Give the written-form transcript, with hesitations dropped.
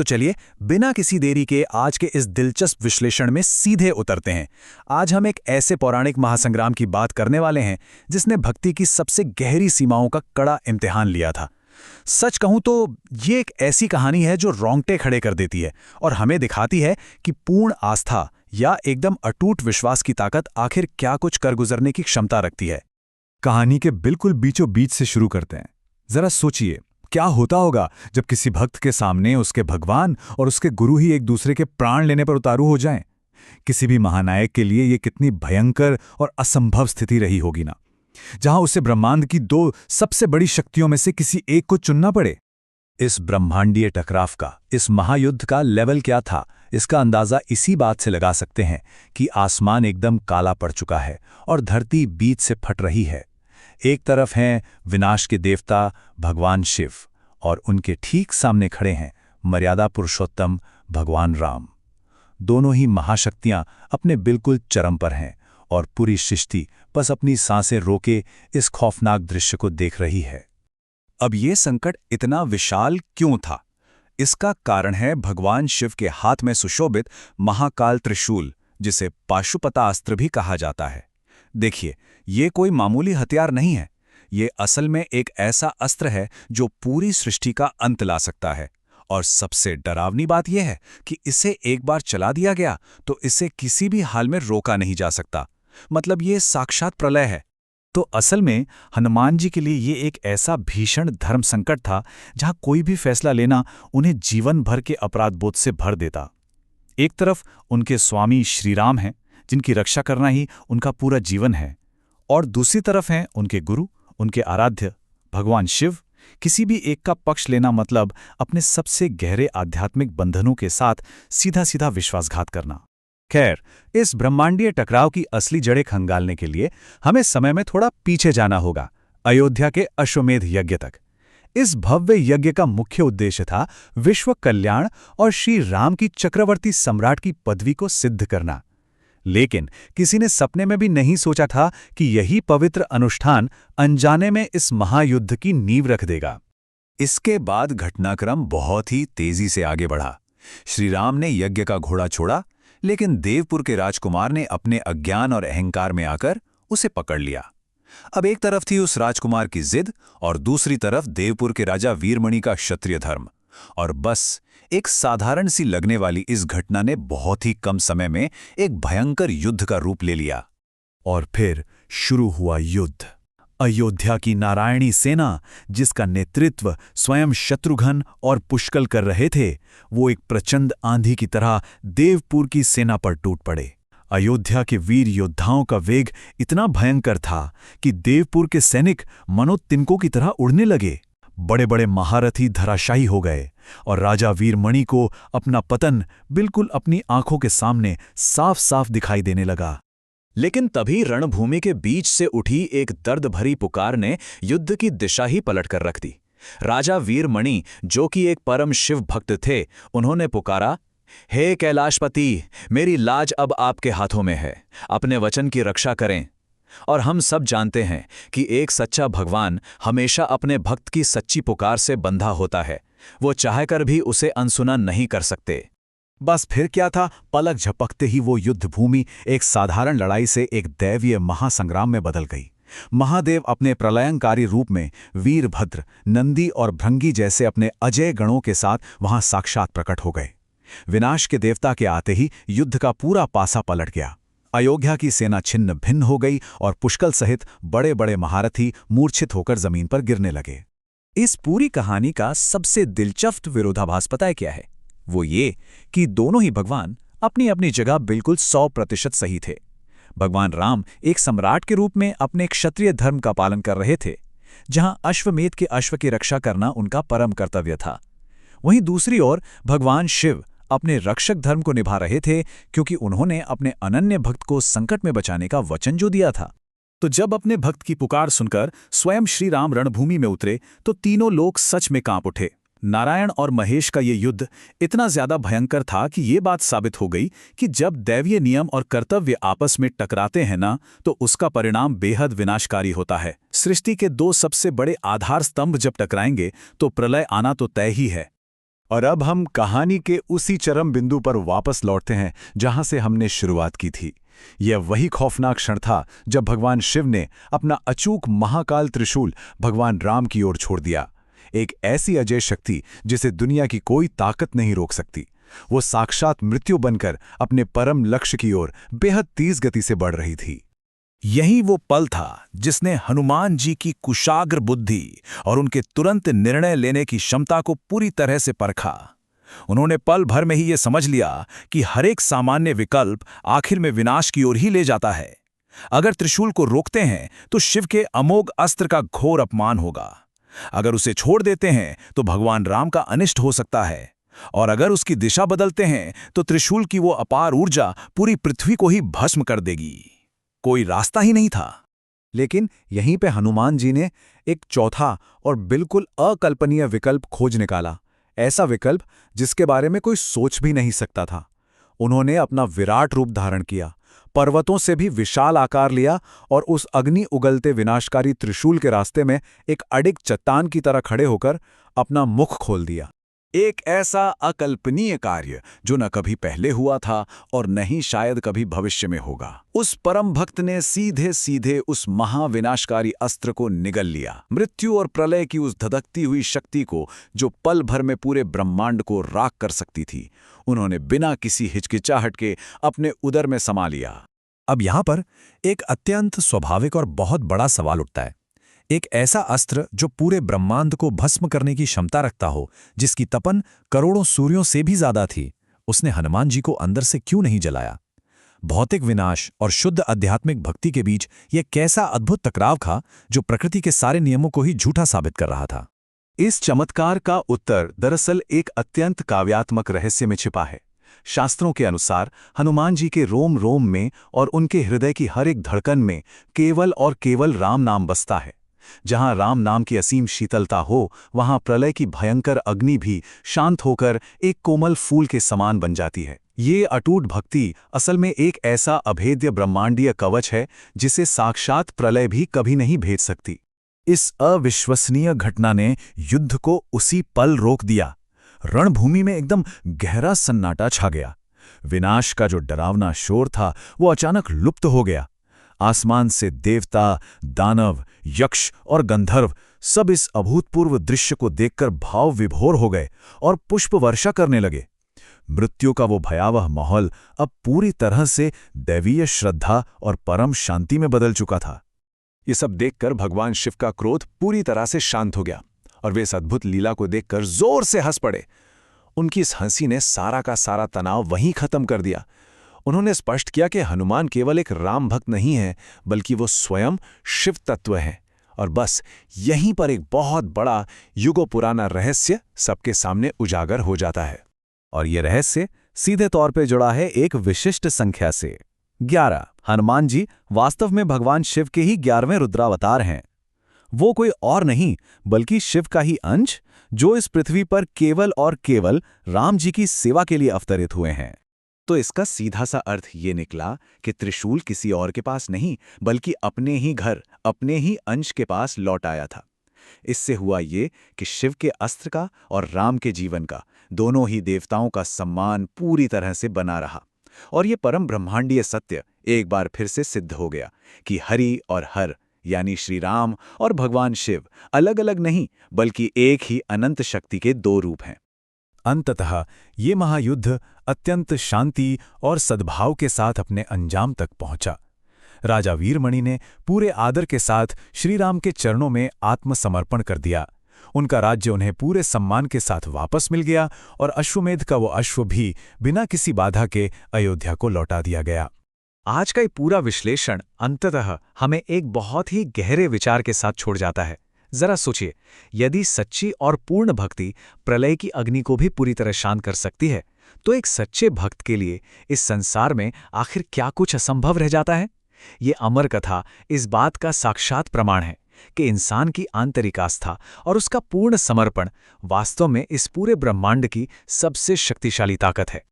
तो चलिए बिना किसी देरी के आज के इस दिलचस्प विश्लेषण में सीधे उतरते हैं। आज हम एक ऐसे पौराणिक महासंग्राम की बात करने वाले हैं जिसने भक्ति की सबसे गहरी सीमाओं का कड़ा इम्तिहान लिया था। सच कहूं तो ये एक ऐसी कहानी है जो रोंगटे खड़े कर देती है और हमें दिखाती है कि पूर्ण आस्था या एकदम अटूट विश्वास की ताकत आखिर क्या कुछ कर गुजरने की क्षमता रखती है। कहानी के बिल्कुल बीचों बीच से शुरू करते हैं। जरा सोचिए, क्या होता होगा जब किसी भक्त के सामने उसके भगवान और उसके गुरु ही एक दूसरे के प्राण लेने पर उतारू हो जाएं। किसी भी महानायक के लिए ये कितनी भयंकर और असंभव स्थिति रही होगी ना, जहां उसे ब्रह्मांड की दो सबसे बड़ी शक्तियों में से किसी एक को चुनना पड़े। इस ब्रह्मांडीय टकराव का, इस महायुद्ध का लेवल क्या था, इसका अंदाजा इसी बात से लगा सकते हैं कि आसमान एकदम काला पड़ चुका है और धरती बीच से फट रही है। एक तरफ हैं विनाश के देवता भगवान शिव और उनके ठीक सामने खड़े हैं मर्यादा पुरुषोत्तम भगवान राम। दोनों ही महाशक्तियां अपने बिल्कुल चरम पर हैं और पूरी सृष्टि बस अपनी सांसें रोके इस खौफनाक दृश्य को देख रही है। अब ये संकट इतना विशाल क्यों था? इसका कारण है भगवान शिव के हाथ में सुशोभित महाकाल त्रिशूल, जिसे पाशुपतास्त्र भी कहा जाता है। देखिए, ये कोई मामूली हथियार नहीं है। ये असल में एक ऐसा अस्त्र है जो पूरी सृष्टि का अंत ला सकता है। और सबसे डरावनी बात यह है कि इसे एक बार चला दिया गया तो इसे किसी भी हाल में रोका नहीं जा सकता। मतलब ये साक्षात प्रलय है। तो असल में हनुमान जी के लिए ये एक ऐसा भीषण धर्म संकट था जहां कोई भी फैसला लेना उन्हें जीवन भर के अपराध बोध से भर देता। एक तरफ उनके स्वामी श्रीराम हैं, जिनकी रक्षा करना ही उनका पूरा जीवन है, और दूसरी तरफ हैं उनके गुरु, उनके आराध्य भगवान शिव। किसी भी एक का पक्ष लेना मतलब अपने सबसे गहरे आध्यात्मिक बंधनों के साथ सीधा सीधा विश्वासघात करना। खैर, इस ब्रह्मांडीय टकराव की असली जड़ें खंगालने के लिए हमें समय में थोड़ा पीछे जाना होगा, अयोध्या के अश्वमेध यज्ञ तक। इस भव्य यज्ञ का मुख्य उद्देश्य था विश्व कल्याण और श्री राम की चक्रवर्ती सम्राट की पदवी को सिद्ध करना। लेकिन किसी ने सपने में भी नहीं सोचा था कि यही पवित्र अनुष्ठान अनजाने में इस महायुद्ध की नींव रख देगा। इसके बाद घटनाक्रम बहुत ही तेजी से आगे बढ़ा। श्री राम ने यज्ञ का घोड़ा छोड़ा, लेकिन देवपुर के राजकुमार ने अपने अज्ञान और अहंकार में आकर उसे पकड़ लिया। अब एक तरफ थी उस राजकुमार की जिद और दूसरी तरफ देवपुर के राजा वीरमणि का क्षत्रिय धर्म। और बस एक साधारण सी लगने वाली इस घटना ने बहुत ही कम समय में एक भयंकर युद्ध का रूप ले लिया। और फिर शुरू हुआ युद्ध। अयोध्या की नारायणी सेना, जिसका नेतृत्व स्वयं शत्रुघ्न और पुष्कल कर रहे थे, वो एक प्रचंड आंधी की तरह देवपुर की सेना पर टूट पड़े। अयोध्या के वीर योद्धाओं का वेग इतना भयंकर था कि देवपुर के सैनिक मनो तिनकों की तरह उड़ने लगे। बड़े बड़े महारथी धराशायी हो गए और राजा वीरमणि को अपना पतन बिल्कुल अपनी आंखों के सामने साफ साफ दिखाई देने लगा। लेकिन तभी रणभूमि के बीच से उठी एक दर्द भरी पुकार ने युद्ध की दिशा ही पलट कर रख दी। राजा वीरमणि, जो कि एक परम शिव भक्त थे, उन्होंने पुकारा, हे कैलाशपति, मेरी लाज अब आपके हाथों में है, अपने वचन की रक्षा करें। और हम सब जानते हैं कि एक सच्चा भगवान हमेशा अपने भक्त की सच्ची पुकार से बंधा होता है। वो चाहकर भी उसे अनसुना नहीं कर सकते। बस फिर क्या था, पलक झपकते ही वो युद्ध भूमि एक साधारण लड़ाई से एक दैवीय महासंग्राम में बदल गई। महादेव अपने प्रलयंकारी रूप में वीरभद्र, नंदी और भृंगी जैसे अपने अजय गणों के साथ वहां साक्षात प्रकट हो गए। विनाश के देवता के आते ही युद्ध का पूरा पासा पलट गया। अयोध्या की सेना छिन्न भिन्न हो गई और पुष्कल सहित बड़े बड़े महारथी मूर्छित होकर जमीन पर गिरने लगे। इस पूरी कहानी का सबसे दिलचस्प विरोधाभास पता है क्या है? वो ये कि दोनों ही भगवान अपनी अपनी जगह बिल्कुल 100% सही थे। भगवान राम एक सम्राट के रूप में अपने क्षत्रिय धर्म का पालन कर रहे थे, जहां अश्वमेध के अश्व की रक्षा करना उनका परम कर्तव्य था। वहीं दूसरी ओर भगवान शिव अपने रक्षक धर्म को निभा रहे थे, क्योंकि उन्होंने अपने अनन्य भक्त को संकट में बचाने का वचन जो दिया था। तो जब अपने भक्त की पुकार सुनकर स्वयं श्री राम रणभूमि में उतरे तो तीनों लोग सच में कांप उठे। नारायण और महेश का ये युद्ध इतना ज्यादा भयंकर था कि ये बात साबित हो गई कि जब दैवीय नियम और कर्तव्य आपस में टकराते हैं ना, तो उसका परिणाम बेहद विनाशकारी होता है। सृष्टि के दो सबसे बड़े आधार स्तंभ जब टकराएंगे तो प्रलय आना तो तय ही है। और अब हम कहानी के उसी चरम बिंदु पर वापस लौटते हैं जहां से हमने शुरुआत की थी। यह वही खौफनाक क्षण था जब भगवान शिव ने अपना अचूक महाकाल त्रिशूल भगवान राम की ओर छोड़ दिया। एक ऐसी अजय शक्ति जिसे दुनिया की कोई ताकत नहीं रोक सकती। वो साक्षात मृत्यु बनकर अपने परम लक्ष्य की ओर बेहद तेज गति से बढ़ रही थी। यही वो पल था जिसने हनुमान जी की कुशाग्र बुद्धि और उनके तुरंत निर्णय लेने की क्षमता को पूरी तरह से परखा। उन्होंने पल भर में ही ये समझ लिया कि हर एक सामान्य विकल्प आखिर में विनाश की ओर ही ले जाता है। अगर त्रिशूल को रोकते हैं तो शिव के अमोघ अस्त्र का घोर अपमान होगा। अगर उसे छोड़ देते हैं तो भगवान राम का अनिष्ट हो सकता है। और अगर उसकी दिशा बदलते हैं तो त्रिशूल की वो अपार ऊर्जा पूरी पृथ्वी को ही भस्म कर देगी। कोई रास्ता ही नहीं था। लेकिन यहीं पे हनुमान जी ने एक चौथा और बिल्कुल अकल्पनीय विकल्प खोज निकाला। ऐसा विकल्प जिसके बारे में कोई सोच भी नहीं सकता था। उन्होंने अपना विराट रूप धारण किया, पर्वतों से भी विशाल आकार लिया और उस अग्नि उगलते विनाशकारी त्रिशूल के रास्ते में एक अडिग चट्टान की तरह खड़े होकर अपना मुख खोल दिया। एक ऐसा अकल्पनीय कार्य जो न कभी पहले हुआ था और न ही शायद कभी भविष्य में होगा। उस परम भक्त ने सीधे सीधे उस महाविनाशकारी अस्त्र को निगल लिया, मृत्यु और प्रलय की उस धधकती हुई शक्ति को जो पल भर में पूरे ब्रह्मांड को राख कर सकती थी। उन्होंने बिना किसी हिचकिचाहट के अपने उदर में समा लिया। अब यहां पर एक अत्यंत स्वाभाविक और बहुत बड़ा सवाल उठता है। एक ऐसा अस्त्र जो पूरे ब्रह्मांड को भस्म करने की क्षमता रखता हो, जिसकी तपन करोड़ों सूर्यों से भी ज्यादा थी, उसने हनुमान जी को अंदर से क्यों नहीं जलाया? भौतिक विनाश और शुद्ध आध्यात्मिक भक्ति के बीच यह कैसा अद्भुत टकराव था जो प्रकृति के सारे नियमों को ही झूठा साबित कर रहा था? इस चमत्कार का उत्तर दरअसल एक अत्यंत काव्यात्मक रहस्य में छिपा है। शास्त्रों के अनुसार हनुमान जी के रोम रोम में और उनके हृदय की हर एक धड़कन में केवल और केवल राम नाम बसता है। जहां राम नाम की असीम शीतलता हो, वहां प्रलय की भयंकर अग्नि भी शांत होकर एक कोमल फूल के समान बन जाती है। ये अटूट भक्ति असल में एक ऐसा अभेद्य ब्रह्मांडीय कवच है जिसे साक्षात प्रलय भी कभी नहीं भेद सकती। इस अविश्वसनीय घटना ने युद्ध को उसी पल रोक दिया। रणभूमि में एकदम गहरा सन्नाटा छा गया। विनाश का जो डरावना शोर था वो अचानक लुप्त हो गया। आसमान से देवता, दानव, यक्ष और गंधर्व सब इस अभूतपूर्व दृश्य को देखकर भाव विभोर हो गए और पुष्प वर्षा करने लगे। मृत्यु का वो भयावह माहौल अब पूरी तरह से दैवीय श्रद्धा और परम शांति में बदल चुका था। ये सब देखकर भगवान शिव का क्रोध पूरी तरह से शांत हो गया और वे इस अद्भुत लीला को देखकर जोर से हंस पड़े। उनकी इस हंसी ने सारा का सारा तनाव वहीं खत्म कर दिया। उन्होंने स्पष्ट किया कि हनुमान केवल एक राम भक्त नहीं है, बल्कि वो स्वयं शिव तत्व है। और बस यहीं पर एक बहुत बड़ा युगों पुराना रहस्य सबके सामने उजागर हो जाता है। और ये रहस्य सीधे तौर पे जुड़ा है एक विशिष्ट संख्या से, 11। हनुमान जी वास्तव में भगवान शिव के ही 11वें रुद्रावतार हैं। वो कोई और नहीं बल्कि शिव का ही अंश, जो इस पृथ्वी पर केवल और केवल राम जी की सेवा के लिए अवतरित हुए हैं। तो इसका सीधा सा अर्थ ये निकला कि त्रिशूल किसी और के पास नहीं, बल्कि अपने ही घर, अपने ही अंश के पास लौट आया था। इससे हुआ ये कि शिव के अस्त्र का और राम के जीवन का, दोनों ही देवताओं का सम्मान पूरी तरह से बना रहा। और ये परम ब्रह्मांडीय सत्य एक बार फिर से सिद्ध हो गया कि हरि और हर, यानी श्री राम और भगवान शिव अलग अलग नहीं, बल्कि एक ही अनंत शक्ति के दो रूप हैं। अंततः ये महायुद्ध अत्यंत शांति और सद्भाव के साथ अपने अंजाम तक पहुंचा। राजा वीरमणि ने पूरे आदर के साथ श्री राम के चरणों में आत्मसमर्पण कर दिया। उनका राज्य उन्हें पूरे सम्मान के साथ वापस मिल गया और अश्वमेध का वो अश्व भी बिना किसी बाधा के अयोध्या को लौटा दिया गया। आज का ये पूरा विश्लेषण अंततः हमें एक बहुत ही गहरे विचार के साथ छोड़ जाता है। जरा सोचिए, यदि सच्ची और पूर्ण भक्ति प्रलय की अग्नि को भी पूरी तरह शांत कर सकती है, तो एक सच्चे भक्त के लिए इस संसार में आखिर क्या कुछ असंभव रह जाता है? ये अमर कथा इस बात का साक्षात प्रमाण है कि इंसान की आंतरिक आस्था और उसका पूर्ण समर्पण वास्तव में इस पूरे ब्रह्मांड की सबसे शक्तिशाली ताकत है।